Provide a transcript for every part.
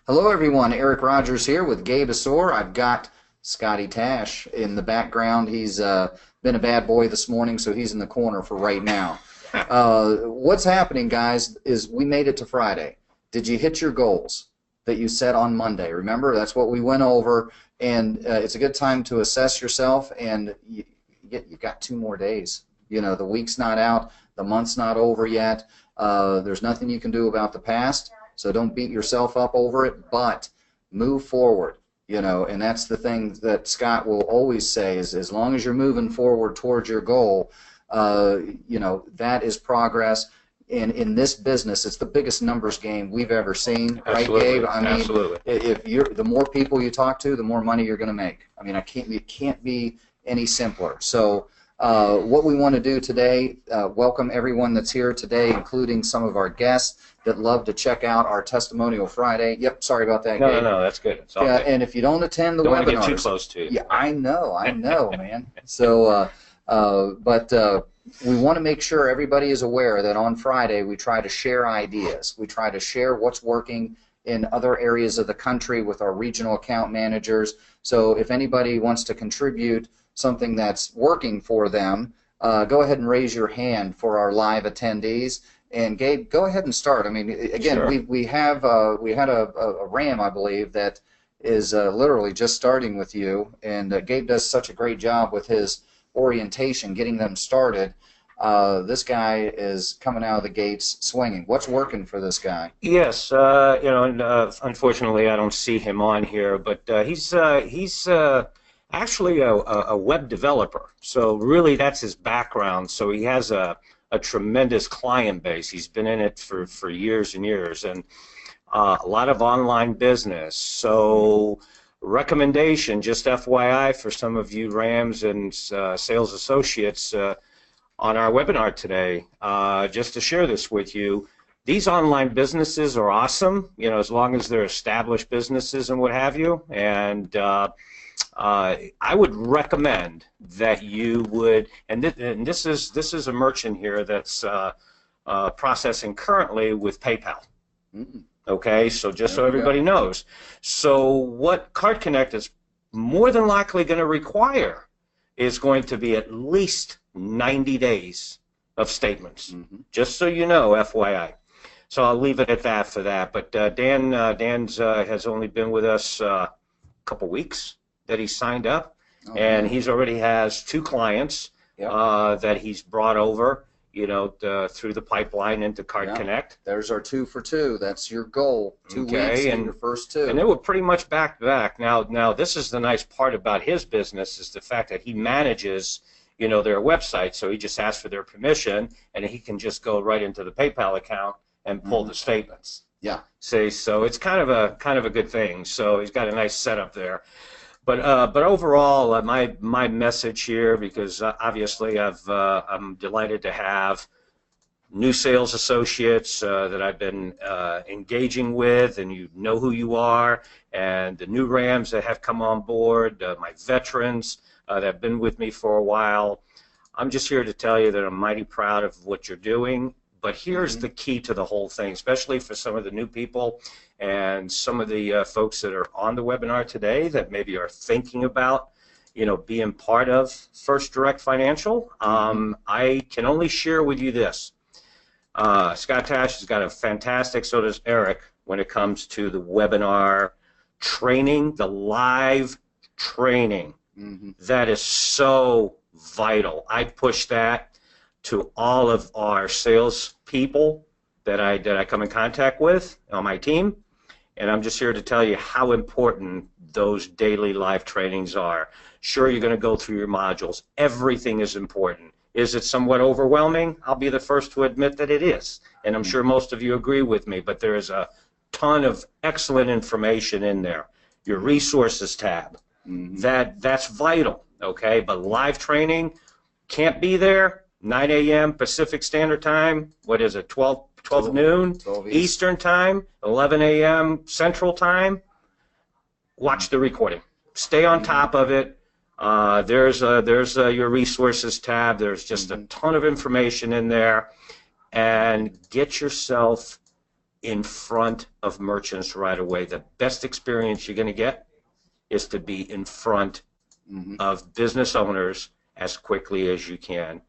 Hello, everyone. Eric Rogers here with Gabe Asor. I've got Scotty Tash in the background. He's been a bad boy this morning, so he's in the corner for right now. What's happening, guys, is we made it to Friday. Did you hit your goals that you set on Monday? Remember, that's what we went over, and it's a good time to assess yourself, and you've got 2 more days. You know, the week's not out, the month's not over yet. There's nothing you can do about the past. So don't beat yourself up over it, but move forward, you know, and that's the thing that Scott will always say is as long as you're moving forward towards your goal, you know, that is progress. And in this business, it's the biggest numbers game we've ever seen, right, Gabe? I mean, Absolutely. if you're the more people you talk to, the more money you're going to make. I mean, it can't be any simpler. So what we want to do today, welcome everyone that's here today, including some of our guests that love to check out our Testimonial Friday. Yep, sorry about that, Gabe. No, that's good. It's all Yeah, good. and if you don't attend the Don't webinars, want to get too close to you. yeah, I know, man. So, but we want to make sure everybody is aware that on Friday we try to share ideas. We try to share what's working in other areas of the country with our regional account managers. So if anybody wants to contribute something that's working for them, go ahead and raise your hand for our live attendees. And Gabe, go ahead and start. I mean, again, Sure. we had a RAM, I believe, that is literally just starting with you, and Gabe does such a great job with his orientation, getting them started. This guy is coming out of the gates swinging. What's working for this guy? Yes, you know, and, unfortunately I don't see him on here, but he's actually a web developer. So really that's his background. So he has a tremendous client base. He's been in it for years and years, and a lot of online business. So recommendation, just FYI for some of you Rams and sales associates on our webinar today, just to share this with you. These online businesses are awesome, you know, as long as they're established businesses and what have you. And I would recommend that you would, and this is a merchant here that's processing currently with PayPal. Mm. Okay, so just so There we go. everybody knows. So what Card Connect is more than likely going to require is going to be at least 90 days of statements. Mm-hmm. Just so you know, FYI. So I'll leave it at that for that. But Dan's has only been with us a couple weeks that he signed up, Oh, and man. he's already has 2 clients Yep. that he's brought over, you know, through the pipeline into Card Yeah. Connect. There's our 2 for 2. That's your goal. 2 Okay, weeks in and- your first 2. And they were pretty much back to back. Now this is the nice part about his business is the fact that he manages, you know, their website. So he just asks for their permission, and he can just go right into the PayPal account and pull the statements. Yeah. See, so it's kind of a good thing. So he's got a nice setup there. But overall, my message here, because obviously I'm delighted to have new sales associates that I've been engaging with, and you know who you are, and the new Rams that have come on board, my veterans that have been with me for a while. I'm just here to tell you that I'm mighty proud of what you're doing, but here's the key to the whole thing, especially for some of the new people and some of the folks that are on the webinar today that maybe are thinking about, you know, being part of First Direct Financial. I can only share with you this. Scott Tash has got a fantastic, so does Eric, when it comes to the webinar training, the live training. Mm-hmm. That is so vital. I push that to all of our sales people that I come in contact with on my team, and I'm just here to tell you how important those daily live trainings are. Sure, you're going to go through your modules. Everything is important. Is it somewhat overwhelming? I'll be the first to admit that it is, and I'm sure most of you agree with me, but there is a ton of excellent information in there. Your resources tab, that's vital, okay? But live training can't be there. 9 a.m. Pacific Standard Time, what is it, 12 noon 12 Eastern Time, 11 a.m. Central Time. Watch the recording. Stay on top of it. There's your resources tab. There's just a ton of information in there, and get yourself in front of merchants right away. The best experience you're going to get is to be in front of business owners as quickly as you can.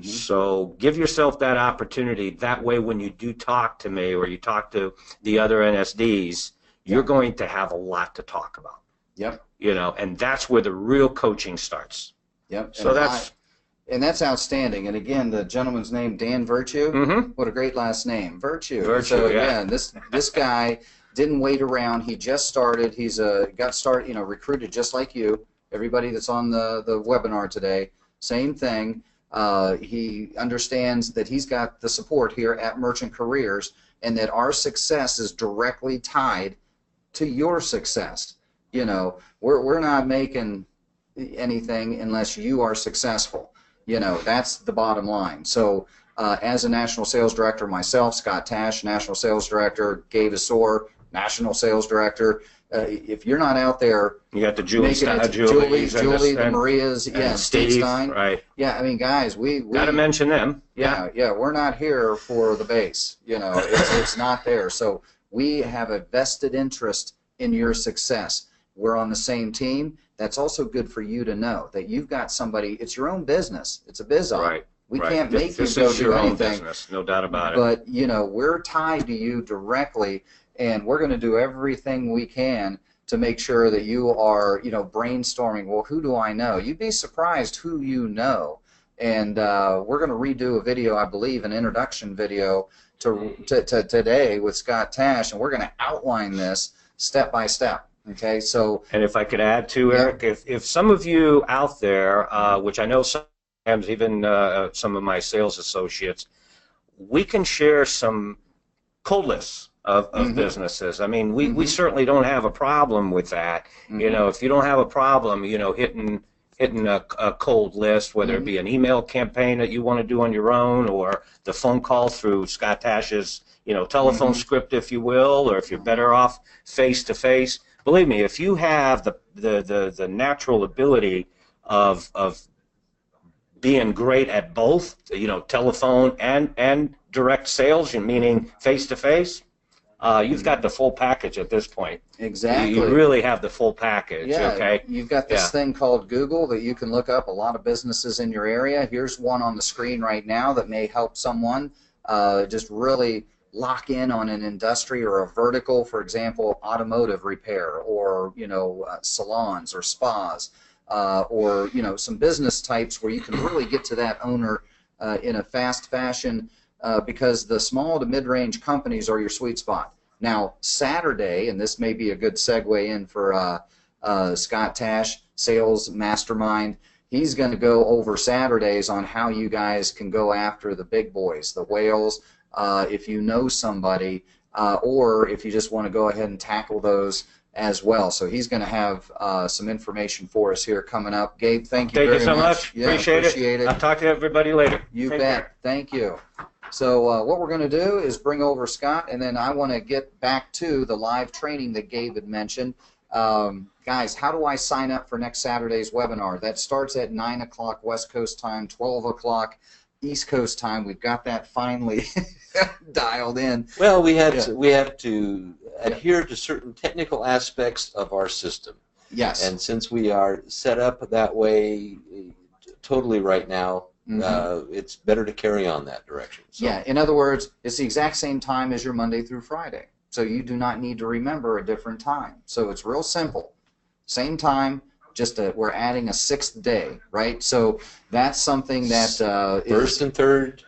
So give yourself that opportunity. That way, when you do talk to me or you talk to the other NSDs, you're going to have a lot to talk about. Yep. You know, and that's where the real coaching starts. Yep. So and that's outstanding. And again, the gentleman's name, Dan Virtue. What a great last name, Virtue. So again, this guy didn't wait around. He just started. He's got started, you know, recruited just like you. Everybody that's on the webinar today, same thing. He understands that he's got the support here at Merchant Careers, and that our success is directly tied to your success. You know, we're not making anything unless you are successful. You know, that's the bottom line. So as a National Sales Director myself, Scott Tash, National Sales Director, Gabe Asor, National Sales Director, if you're not out there, you got the Julie, Julie, the Marias, Steve Stein. Right. Yeah, I mean, guys, we got to mention them. Yeah, we're not here for the base. You know, it's not there. So we have a vested interest in your success. We're on the same team. That's also good for you to know that you've got somebody. It's your own business. It's a biz op. Right. We can't make you go do anything. Business, no doubt about it. But you know, we're tied to you directly, and we're going to do everything we can to make sure that you are, you know, brainstorming. Well, who do I know? You'd be surprised who you know. And we're going to redo a video, I believe, an introduction video to today with Scott Tash, and we're going to outline this step by step. Okay, so. And if I could add to Eric, if some of you out there, which I know sometimes even some of my sales associates, we can share some cold lists of businesses. I mean, we certainly don't have a problem with that. You know, if you don't have a problem, you know, hitting a cold list, whether it be an email campaign that you want to do on your own, or the phone call through Scott Tash's, you know, telephone script, if you will, or if you're better off face to face. Believe me, if you have the natural ability of being great at both, you know, telephone and direct sales, meaning face to face, you've got the full package at this point. Exactly. You really have the full package. Yeah. Okay. You've got this thing called Google that you can look up a lot of businesses in your area. Here's one on the screen right now that may help someone just really lock in on an industry or a vertical, for example, automotive repair, or, you know, salons or spas, or, you know, some business types where you can really get to that owner in a fast fashion, because the small to mid-range companies are your sweet spot. Now, Saturday, and this may be a good segue in for Scott Tash, Sales Mastermind, he's going to go over Saturdays on how you guys can go after the big boys, the whales, if you know somebody, or if you just want to go ahead and tackle those as well. So he's going to have some information for us here coming up. Gabe, thank you very much. Thank you so much. Yeah, appreciate it. I'll talk to everybody later. You bet. Thank you. So what we're going to do is bring over Scott, and then I want to get back to the live training that Gabe had mentioned. Guys, how do I sign up for next Saturday's webinar? That starts at 9 o'clock West Coast time, 12 o'clock East Coast time. We've got that finally dialed in. Well, we have to adhere to certain technical aspects of our system. Yes. And since we are set up that way totally right now, it's better to carry on that direction. So. Yeah, in other words, it's the exact same time as your Monday through Friday. So you do not need to remember a different time. So it's real simple. Same time, just we're adding a 6th day, right? So that's something that first and third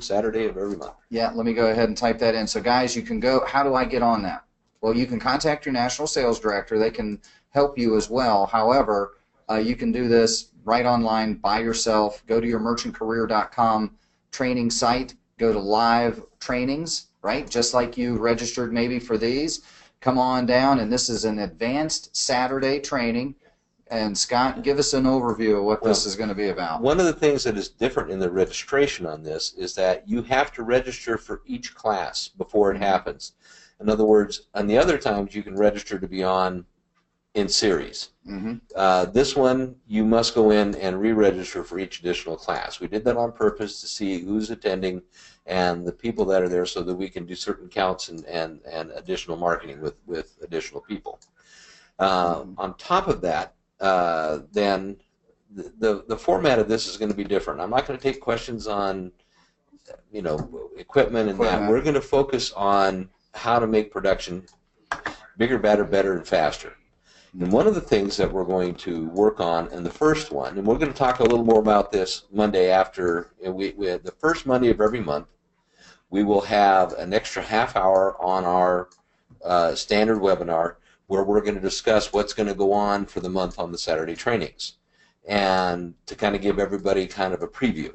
Saturday of every month. Yeah, let me go ahead and type that in. So guys, you can go, how do I get on that? Well, you can contact your National Sales Director. They can help you as well. However, you can do this right online by yourself. Go to your merchantcareer.com training site. Go to live trainings, right? Just like you registered maybe for these. Come on down, and this is an advanced Saturday training. And Scott, give us an overview of what this is going to be about. One of the things that is different in the registration on this is that you have to register for each class before it happens. In other words, on the other times you can register to be on in series. Mm-hmm. This one, you must go in and re-register for each additional class. We did that on purpose to see who's attending and the people that are there so that we can do certain counts and additional marketing with additional people. On top of that, then the format of this is going to be different. I'm not going to take questions on equipment and that. We're going to focus on how to make production bigger, better, and faster. And one of the things that we're going to work on in the first one, and we're going to talk a little more about this Monday after, the first Monday of every month, we will have an extra half hour on our standard webinar where we're going to discuss what's going to go on for the month on the Saturday trainings, and to kind of give everybody kind of a preview.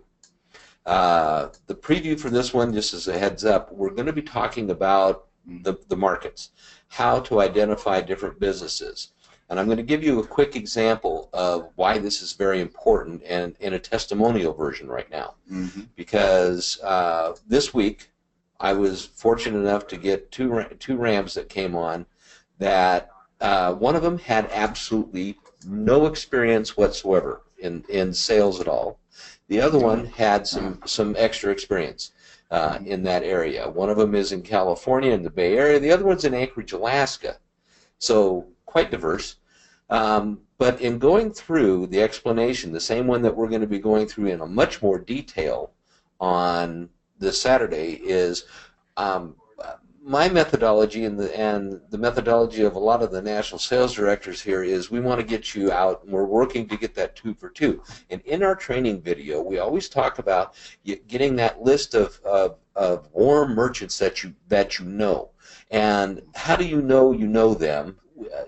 The preview for this one, just as a heads up, we're going to be talking about the markets, how to identify different businesses. And I'm going to give you a quick example of why this is very important, and in a testimonial version right now. Mm-hmm. Because this week I was fortunate enough to get two Rams that came on that one of them had absolutely no experience whatsoever in sales at all. The other one had some extra experience in that area. One of them is in California in the Bay Area. The other one's in Anchorage, Alaska. So quite diverse. But in going through the explanation, the same one that we're going to be going through in a much more detail on this Saturday is my methodology and the methodology of a lot of the national sales directors here is we want to get you out, and we're working to get that 2 for 2. And in our training video, we always talk about getting that list of warm merchants that you know. And how do you know them?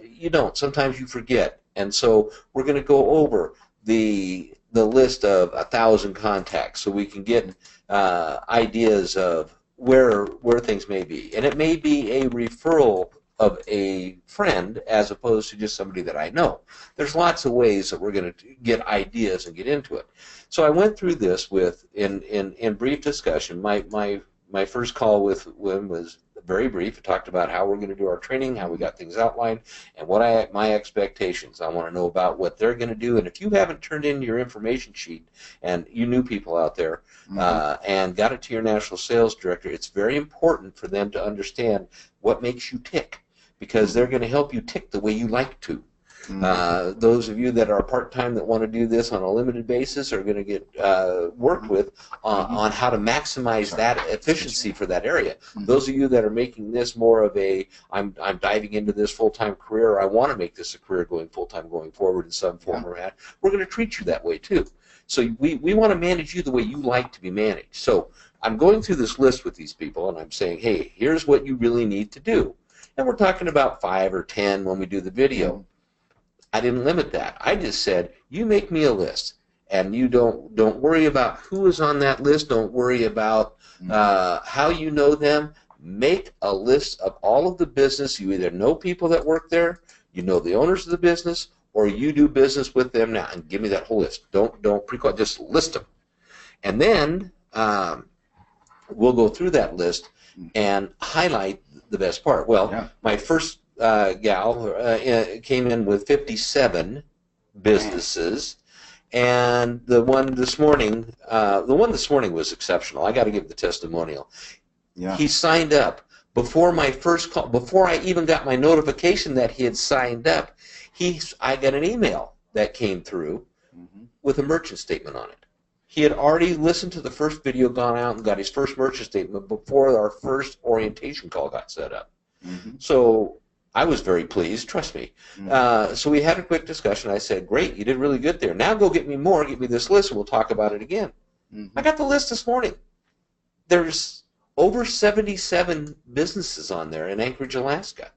You don't. Sometimes you forget. And so we're going to go over the list of 1,000 contacts so we can get ideas of where things may be. And it may be a referral of a friend as opposed to just somebody that I know. There's lots of ways that we're going to get ideas and get into it. So I went through this in brief discussion. My first call with him was very brief. It talked about how we're going to do our training, how we got things outlined, and what my expectations. I want to know about what they're going to do. And if you haven't turned in your information sheet, and you new people out there, and got it to your national sales director, it's very important for them to understand what makes you tick, because they're going to help you tick the way you like to. Those of you that are part-time that want to do this on a limited basis are going to get worked with on how to maximize that efficiency for that area. Those of you that are making this more of a, I'm diving into this full-time career, or I want to make this a career going full-time going forward in some form or manner, we're going to treat you that way too. So we want to manage you the way you like to be managed. So I'm going through this list with these people, and I'm saying, hey, here's what you really need to do. And we're talking about 5 or 10 when we do the video. I didn't limit that. I just said, you make me a list, and you don't worry about who is on that list. Don't worry about how you know them. Make a list of all of the business. You either know people that work there, you know the owners of the business, or you do business with them now, and give me that whole list. Don't pre-call, just list them. And then we'll go through that list and highlight the best part. Well, my first gal came in with 57 businesses, and the one this morning was exceptional. I got to give the testimonial. Yeah. He signed up before my first call, before I even got my notification that he had signed up. I got an email that came through with a merchant statement on it. He had already listened to the first video, gone out and got his first merchant statement before our first orientation call got set up. So I was very pleased, trust me. So we had a quick discussion. I said, great, you did really good there. Now go get me more, get me this list, and we'll talk about it again. I got the list this morning. There's over 77 businesses on there in Anchorage, Alaska.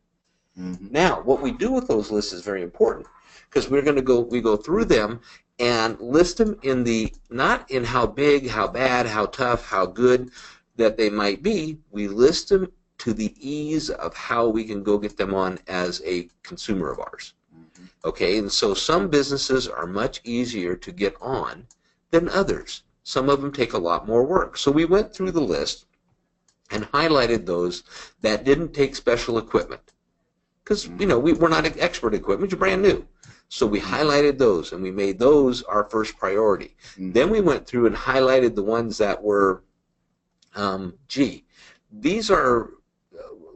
Now, what we do with those lists is very important, because we go through them and list them in not in how big, how bad, how tough, how good that they might be. We list them to the ease of how we can go get them on as a consumer of ours. Okay, and so some businesses are much easier to get on than others. Some of them take a lot more work. So we went through the list and highlighted those that didn't take special equipment. because we're not expert equipment, you're brand new. So we highlighted those, and we made those our first priority. Then we went through and highlighted the ones that were, these are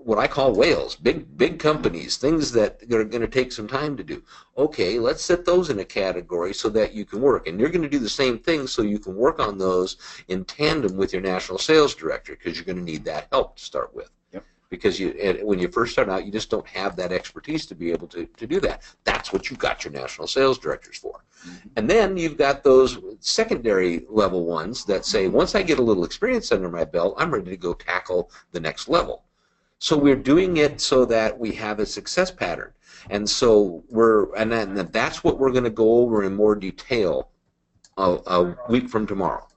what I call whales, big companies, things that are going to take some time to do. Okay, let's set those in a category so that you can work. And you're going to do the same thing so you can work on those in tandem with your national sales director, because you're going to need that help to start with. Because when you first start out, you just don't have that expertise to be able to do that. That's what you've got your national sales directors for. And then you've got those secondary level ones that say, once I get a little experience under my belt, I'm ready to go tackle the next level. So we're doing it so that we have a success pattern. And so that's what we're going to go over in more detail a week from tomorrow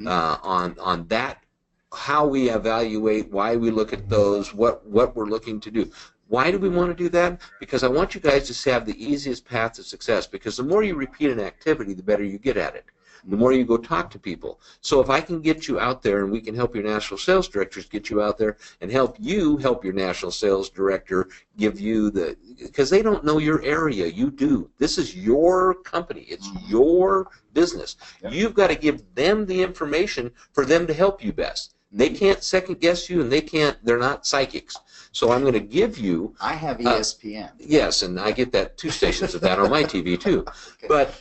on that. How we evaluate, why we look at those, what we're looking to do. Why do we want to do that? Because I want you guys to have the easiest path to success, because the more you repeat an activity, the better you get at it. The more you go talk to people. So if I can get you out there, and we can help your national sales directors get you out there and help your national sales director give you because they don't know your area, you do. This is your company. It's your business. You've got to give them the information for them to help you best. They can't second guess you, and they're not psychics. So I'm going to give you. I have ESPN. Yes, and I get that 2 stations of that on my TV too. Okay.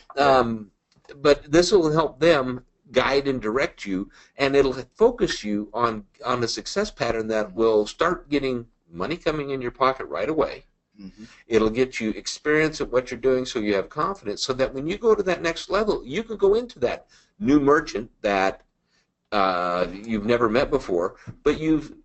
But this will help them guide and direct you, and it'll focus you on a success pattern that will start getting money coming in your pocket right away. It'll get you experience at what you're doing, so you have confidence, so that when you go to that next level, you can go into that new merchant that you've never met before, but you've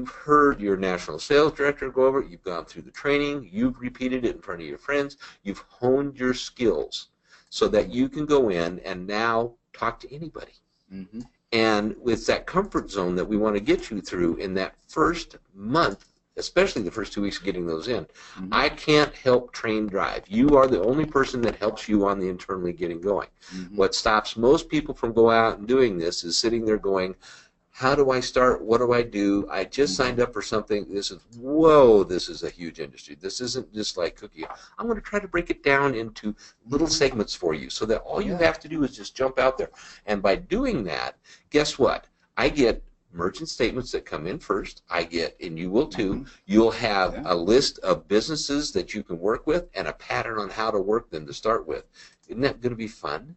heard your national sales director go over it, you've gone through the training, you've repeated it in front of your friends, you've honed your skills so that you can go in and now talk to anybody. And with that comfort zone that we want to get you through in that first month, especially the first 2 weeks of getting those in, I can't help train drive. You are the only person that helps you on the internally getting going. What stops most people from going out and doing this is sitting there going, how do I start? What do I do? I just signed up for something. This is a huge industry. This isn't just like cookie. I'm going to try to break it down into little segments for you so that all you have to do is just jump out there. And by doing that, guess what? I get merchant statements that come in first. And you will too, you'll have a list of businesses that you can work with and a pattern on how to work them to start with. Isn't that going to be fun?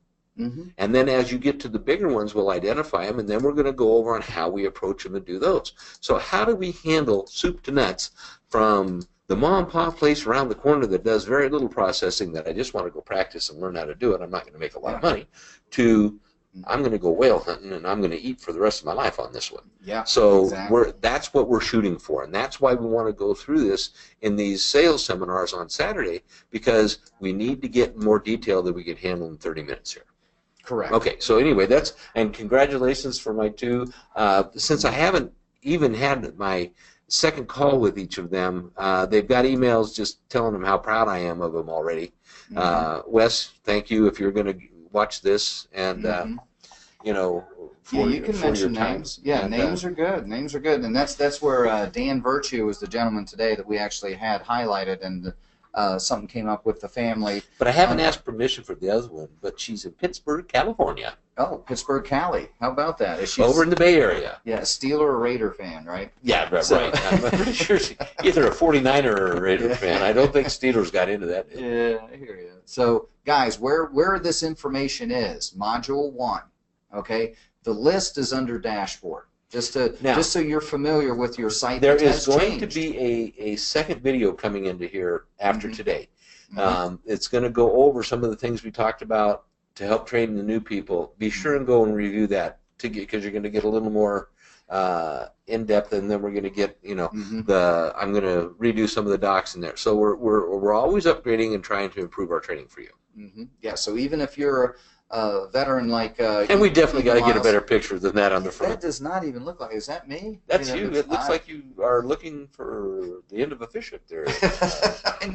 And then as you get to the bigger ones, we'll identify them, and then we're going to go over on how we approach them and do those. So how do we handle soup to nuts from the mom and pop place around the corner that does very little processing that I just want to go practice and learn how to do it, I'm not going to make a lot of money, to I'm going to go whale hunting and I'm going to eat for the rest of my life on this one. So that's what we're shooting for, and that's why we want to go through this in these sales seminars on Saturday, because we need to get more detail that we can handle in 30 minutes here. Correct. Okay, so anyway, and congratulations for my two. Since I haven't even had my second call with each of them, they've got emails just telling them how proud I am of them already. Wes, thank you if you're going to watch this, and you can mention names. Yeah, names are good. Names are good, and that's where Dan Virtue was the gentleman today that we actually had highlighted, and something came up with the family. But I haven't asked permission for the other one, but she's in Pittsburgh, California. Oh, Pittsburgh, Cali. How about that? Is she over in the Bay Area? Yeah, a Steeler or Raider fan, right? Yeah, right. I'm pretty sure she's either a 49er or a Raider fan. I don't think Steelers got into that. Yeah, I hear you. So, guys, where this information is, Module 1, okay? The list is under Dashboard. Just so you're familiar with your site. There is going to be a second video coming into here after today. It's going to go over some of the things we talked about to help train the new people. Be sure and go and review that because you're going to get a little more in depth, and then we're going to get I'm going to redo some of the docs in there. So we're always upgrading and trying to improve our training for you. Yeah. So even if you're veteran like and we definitely got to get a better picture than that on the front. That does not even look like. Is that me? That's you. It looks like you are looking for the end of a fish hook there. I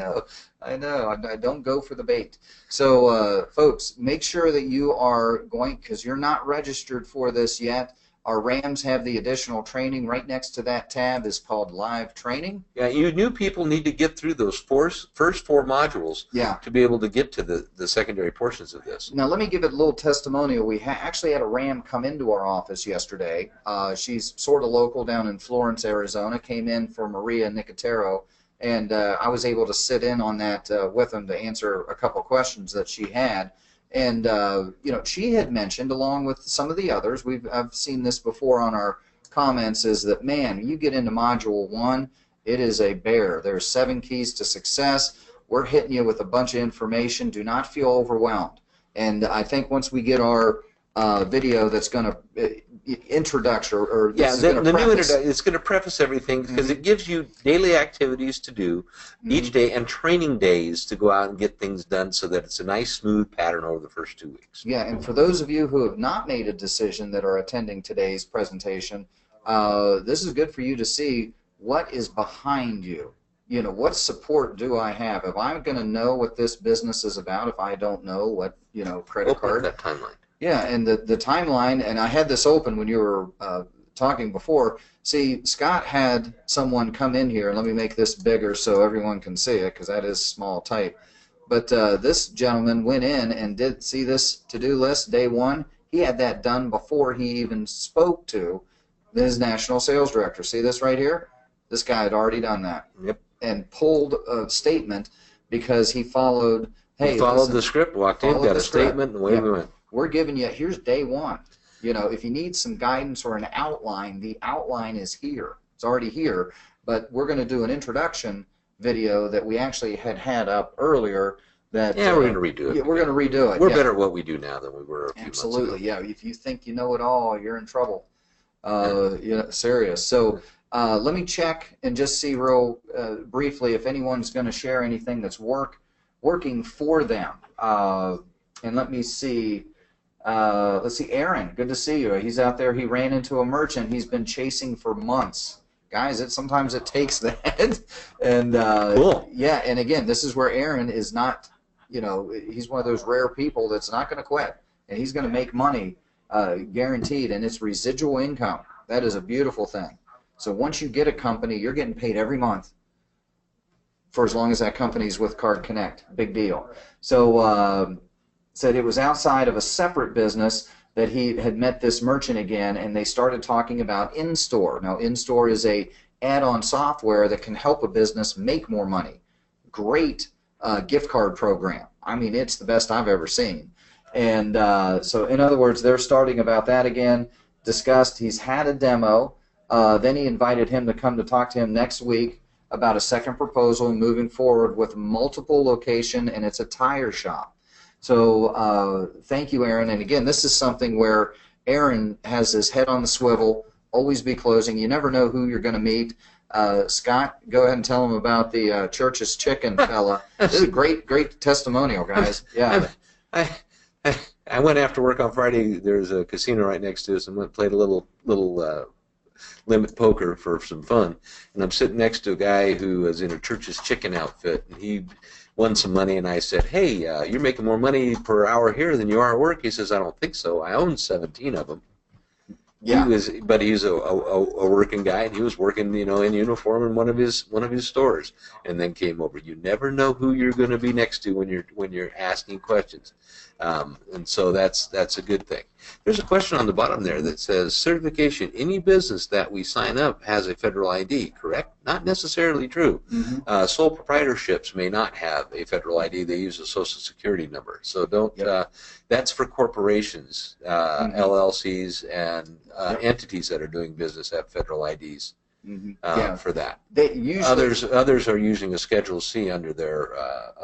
know. I don't go for the bait. So folks, make sure that you are going, because you're not registered for this yet. Our RAMs have the additional training. Right next to that tab is called Live Training. Yeah, you new people need to get through those first 4 modules to be able to get to the secondary portions of this. Now, let me give it a little testimonial. We actually had a RAM come into our office yesterday. She's sort of local down in Florence, Arizona, came in for Maria Nicotero, and I was able to sit in on that with them to answer a couple questions that she had. And you know, she had mentioned, along with some of the others, I've seen this before on our comments, is that, man, you get into Module 1, it is a bear. There's 7 keys to success. We're hitting you with a bunch of information. Do not feel overwhelmed. And I think once we get our video that's going to introduction, or yeah, the new introduction, it's going to preface everything, because it gives you daily activities to do each day and training days to go out and get things done, so that it's a nice smooth pattern over the first 2 weeks. Yeah, and for those of you who have not made a decision that are attending today's presentation, this is good for you to see what is behind you. You know, what support do I have? If I'm going to know what this business is about, if I don't know what, you know, credit card. That timeline. Yeah, and the timeline, and I had this open when you were talking before. See, Scott had someone come in here, and let me make this bigger so everyone can see it, because that is small type. But this gentleman went in and did see this to-do list day 1. He had that done before he even spoke to his national sales director. See this right here? This guy had already done that. Yep. And pulled a statement because he followed. Hey, he followed the script, walked in, got a statement, and away we went. We're giving you, here's day 1. You know, if you need some guidance or an outline, the outline is here. It's already here. But we're going to do an introduction video that we actually had up earlier. That we're going to redo it. Yeah, we're going to redo it. We're better at what we do now than we were a few months ago. Absolutely, yeah. If you think you know it all, you're in trouble. You know, serious. So let me check and just see real briefly if anyone's going to share anything that's working for them. And let me see. Let's see, Aaron, good to see you. He's out there. He ran into a merchant he's been chasing for months. Guys, sometimes it takes that. And cool. Yeah, and again, this is where Aaron is not, you know, he's one of those rare people that's not going to quit. And he's going to make money guaranteed, and it's residual income. That is a beautiful thing. So once you get a company, you're getting paid every month for as long as that company's with Card Connect. Big deal. So said it was outside of a separate business that he had met this merchant again, and they started talking about in-store. Now, in-store is a add-on software that can help a business make more money. Great gift card program. I mean, it's the best I've ever seen. And so, in other words, they're starting about that again. Discussed. He's had a demo. Then he invited him to come to talk to him next week about a second proposal moving forward with multiple location, and it's a tire shop. So thank you, Aaron. And again, this is something where Aaron has his head on the swivel, always be closing. You never know who you're going to meet. Scott, go ahead and tell him about the Church's Chicken fella. This is a great testimonial, guys. Yeah. I went after work on Friday. There's a casino right next to us, and went played a little limit poker for some fun. And I'm sitting next to a guy who was in a Church's Chicken outfit, and he won some money. And I said, "Hey, you're making more money per hour here than you are at work." He says, "I don't think so. I own 17 of them." Yeah. But he's a working guy, and he was working, you know, in uniform in one of his stores, and then came over. You never know who you're going to be next to when you're asking questions, and so that's a good thing. There's a question on the bottom there that says certification. Any business that we sign up has a federal ID, correct? Not necessarily true. Mm-hmm. Sole proprietorships may not have a federal ID. They use a social security number. So don't. Yep. That's for corporations, LLCs, and entities that are doing business have federal IDs for that. They usually, others are using a Schedule C under their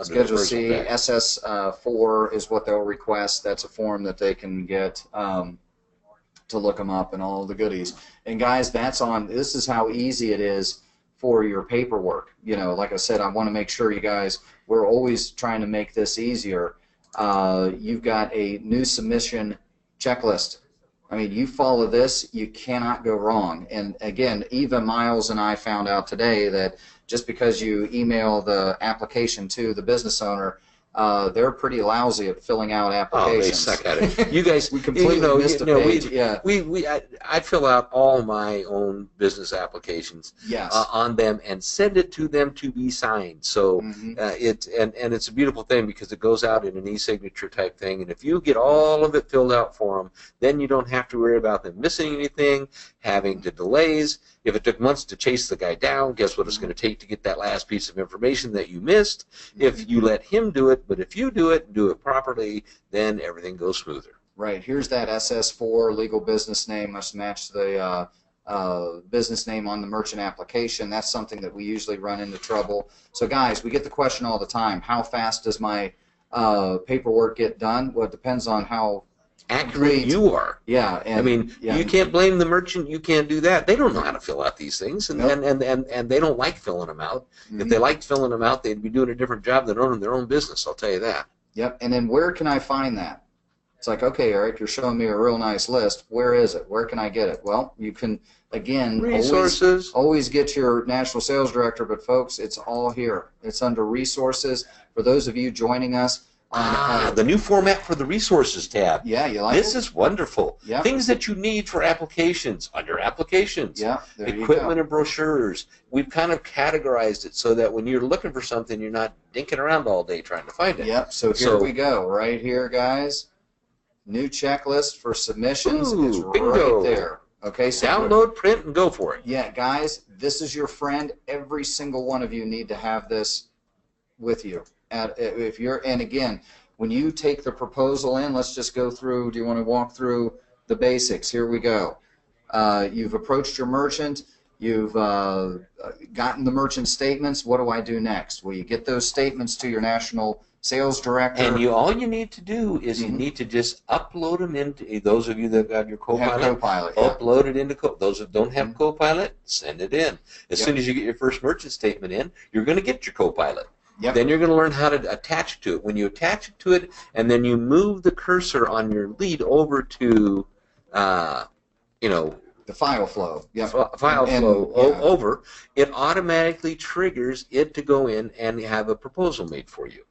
Schedule C. SS4 is what they'll request. That's a form that they can get to look them up and all the goodies. And guys, this is how easy it is for your paperwork. You know, like I said, I want to make sure you guys, we're always trying to make this easier. You've got a new submission checklist. I mean, you follow this, you cannot go wrong. And again, Eva Miles and I found out today that just because you email the application to the business owner, they're pretty lousy at filling out Oh, applications. they suck at it. You guys, We completely missed a page. Yeah. I fill out all my own business applications Yes. on them and send it to them to be signed. So it's a beautiful thing because it goes out in an e-signature type thing. And if you get all of it filled out for them, then you don't have to worry about them missing anything, having the delays. If it took months to chase the guy down, guess what it's going to take to get that last piece of information that you missed? If you let him do it, but if you do it properly, then everything goes smoother. Right. Here's that SS4 legal business name must match the business name on the merchant application. That's something that we usually run into trouble. So guys, we get the question all the time, how fast does my paperwork get done? Well, it depends on how accurate you are. Yeah. And, I mean, you can't blame the merchant. You can't do that. They don't know how to fill out these things, and and they don't like filling them out. If they liked filling them out, they'd be doing a different job than owning their own business. I'll tell you that. Yep. And then where can I find that? It's like, okay, Eric, you're showing me a real nice list. Where is it? Where can I get it? Well, you can, again, resources. Always get your national sales director, but folks, it's all here. It's under resources. For those of you joining us, the new format for the resources tab. Yeah, you like this it? Is wonderful. Yeah. Things that you need for applications under applications. Yeah, there you equipment go. And brochures. We've kind of categorized it so that when you're looking for something, you're not dinking around all day trying to find it. Yep. So here we go, right here, guys. New checklist for submissions is bingo. Right there. Okay, so download, print, and go for it. Yeah, guys, this is your friend. Every single one of you need to have this with you. If you're, and again, when you take the proposal in, let's just go through. Do you want to walk through the basics? Here we go. You've approached your merchant. You've gotten the merchant statements. What do I do next? Well, you get those statements to your national sales director. And all you need to do is you need to just upload them into, those of you that got your Copilot, upload it into those that don't have Copilot, send it in. As soon as you get your first merchant statement in, you're going to get your Copilot. Yep. Then you're going to learn how to attach it to it. When you attach it to it, and then you move the cursor on your lead over to, the file flow. Yep. Over, it automatically triggers it to go in and have a proposal made for you.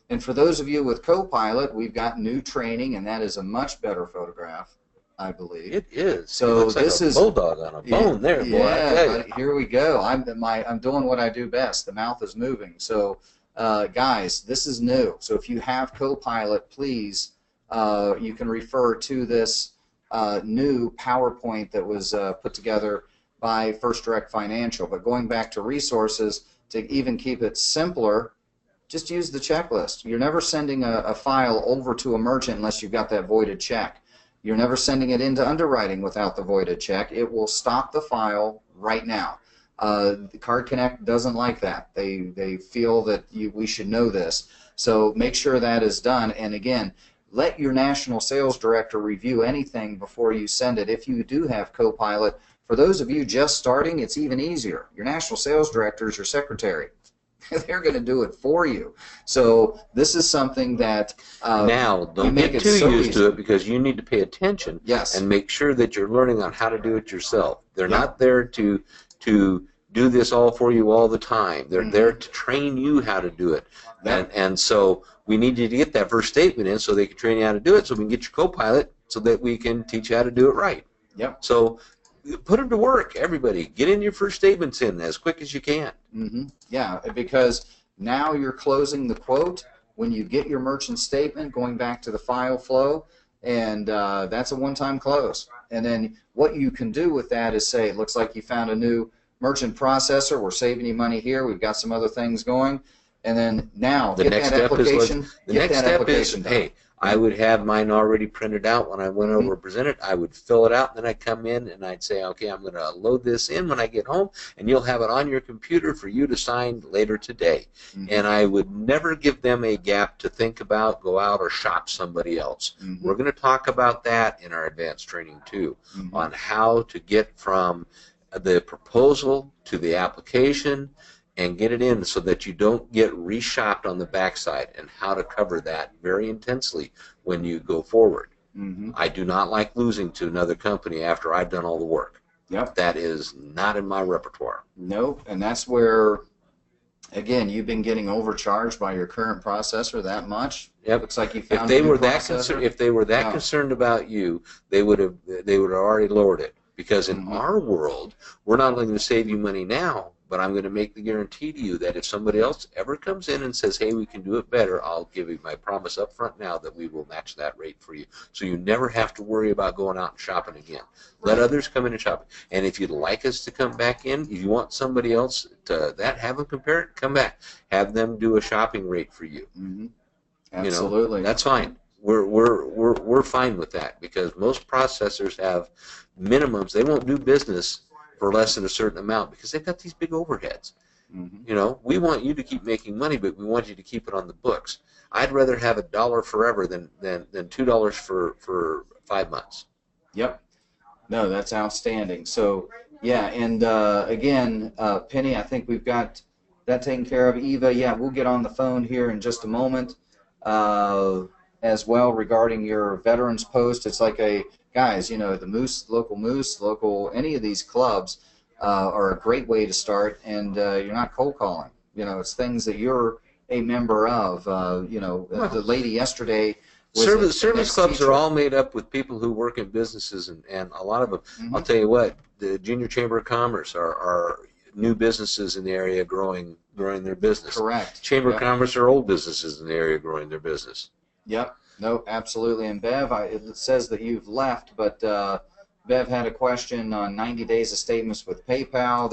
And for those of you with Copilot, we've got new training, and that is a much better photograph, I believe. It is. So it looks this like a is bulldog on a bone there, boy. I tell you. Here we go. I'm doing what I do best. The mouth is moving. So, guys, this is new. So if you have Copilot, please, you can refer to this new PowerPoint that was put together by First Direct Financial. But going back to resources, to even keep it simpler, just use the checklist. You're never sending a file over to a merchant unless you've got that voided check. You're never sending it into underwriting without the voided check. It will stop the file right now. The Card Connect doesn't like that. They feel that we should know this. So make sure that is done. And again, let your national sales director review anything before you send it. If you do have Copilot, for those of you just starting, it's even easier. Your national sales director is your secretary. They're going to do it for you. So this is something that now don't get too used to it, because you need to pay attention and make sure that you're learning on how to do it yourself. They're not there to do this all for you all the time. They're there to train you how to do it. And so we need you to get that first statement in so they can train you how to do it, so we can get your Copilot so that we can teach you how to do it right. Yep. So put them to work, everybody. Get in your first statements in as quick as you can. Yeah, because now you're closing the quote when you get your merchant statement, going back to the file flow, and that's a one-time close. And then what you can do with that is say, it looks like you found a new merchant processor. We're saving you money here. We've got some other things going. And then now the get next that step application. Is, hey, I would have mine already printed out when I went over and presented. I would fill it out, and then I'd come in and I'd say, okay, I'm going to load this in when I get home, and you'll have it on your computer for you to sign later today. And I would never give them a gap to think about, go out, or shop somebody else. We're going to talk about that in our advanced training too, on how to get from the proposal to the application and get it in so that you don't get reshopped on the backside, and how to cover that very intensely when you go forward. I do not like losing to another company after I've done all the work. That is not in my repertoire. Nope, and that's where Again, you've been getting overcharged by your current processor that much. Yep. Looks like you If found they a new were that processor. if they were that Oh. concerned about you, they would have already lowered it. Because in our world, we're not only going to save you money now, but I'm going to make the guarantee to you that if somebody else ever comes in and says, "Hey, we can do it better," I'll give you my promise up front now that we will match that rate for you. So you never have to worry about going out and shopping again. Let others come in and shop. And if you'd like us to come back in, if you want somebody else to have them compare it, come back. Have them do a shopping rate for you. Absolutely. You know, that's fine. We're fine with that because most processors have minimums. They won't do business for less than a certain amount because they've got these big overheads. You know, we want you to keep making money, but we want you to keep it on the books. I'd rather have $1 forever than $2 for 5 months. Yep. No, that's outstanding. So, yeah, and again, Penny, I think we've got that taken care of. Eva, yeah, we'll get on the phone here in just a moment as well regarding your veterans post. It's like guys, you know, the Moose, local, any of these clubs are a great way to start, and you're not cold calling. You know, it's things that you're a member of. You know, the lady yesterday. Service clubs are all made up with people who work in businesses, and a lot of them. I'll tell you what, the Junior Chamber of Commerce are new businesses in the area growing their business. Correct. Chamber of Commerce are old businesses in the area growing their business. Yep. No, absolutely. And Bev, it says that you've left, but Bev had a question on 90 days of statements with PayPal.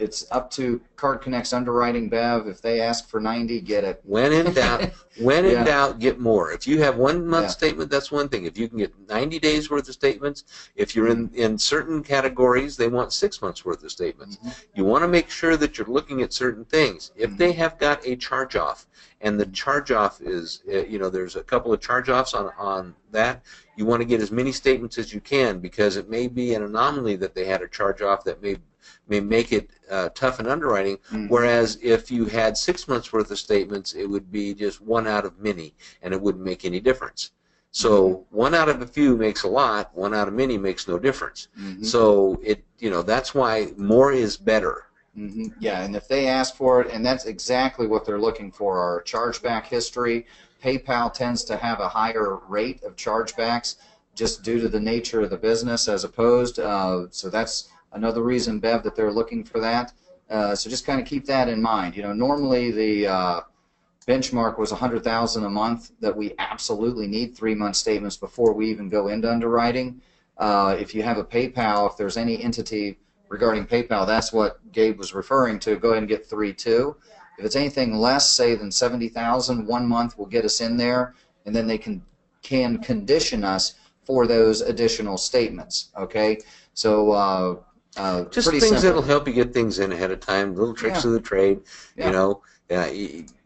It's up to Card Connect's underwriting, Bev. If they ask for 90, get it. When in doubt, get more. If you have 1 month statement, that's one thing. If you can get 90 days worth of statements, if you're in certain categories, they want 6 months worth of statements. You want to make sure that you're looking at certain things. If they have got a charge-off, and the charge-off is, you know, there's a couple of charge-offs on that, you want to get as many statements as you can because it may be an anomaly that they had a charge-off that may make it tough in underwriting, whereas if you had 6 months worth of statements, it would be just one out of many, and it wouldn't make any difference. So one out of a few makes a lot, one out of many makes no difference. So that's why more is better. Yeah, and if they ask for it, and that's exactly what they're looking for, our chargeback history. PayPal tends to have a higher rate of chargebacks just due to the nature of the business as opposed. So that's another reason, Bev, that they're looking for that. So just kind of keep that in mind. You know, normally the benchmark was $100,000 a month that we absolutely need 3 month statements before we even go into underwriting. If you have a PayPal, if there's any entity regarding PayPal, that's what Gabe was referring to. Go ahead and get 3.2. If it's anything less, say, than $70,000, 1 month will get us in there, and then they can condition us for those additional statements. Okay, so just pretty things simple. that'll help you get things in ahead of time. Little tricks of the trade. You know,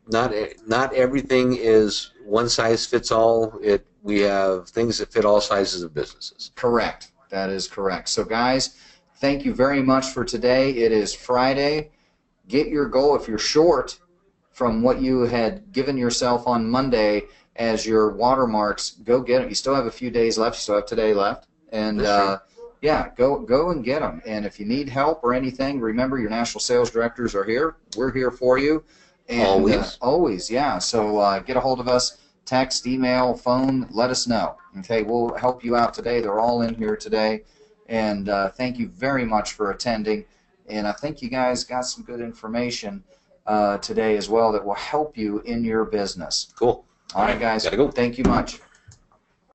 not everything is one size fits all. We have things that fit all sizes of businesses. Correct. That is correct. So, guys, thank you very much for today. It is Friday. Get your goal. If you're short from what you had given yourself on Monday as your watermarks, go get them. You still have a few days left. You still have today left. And, yeah, go and get them. And if you need help or anything, remember your national sales directors are here. We're here for you. And, always. Always, yeah. So get a hold of us. Text, email, phone, let us know. Okay, we'll help you out today. They're all in here today. And thank you very much for attending. And I think you guys got some good information today as well that will help you in your business. Cool. All right, guys. Gotta go. Thank you much.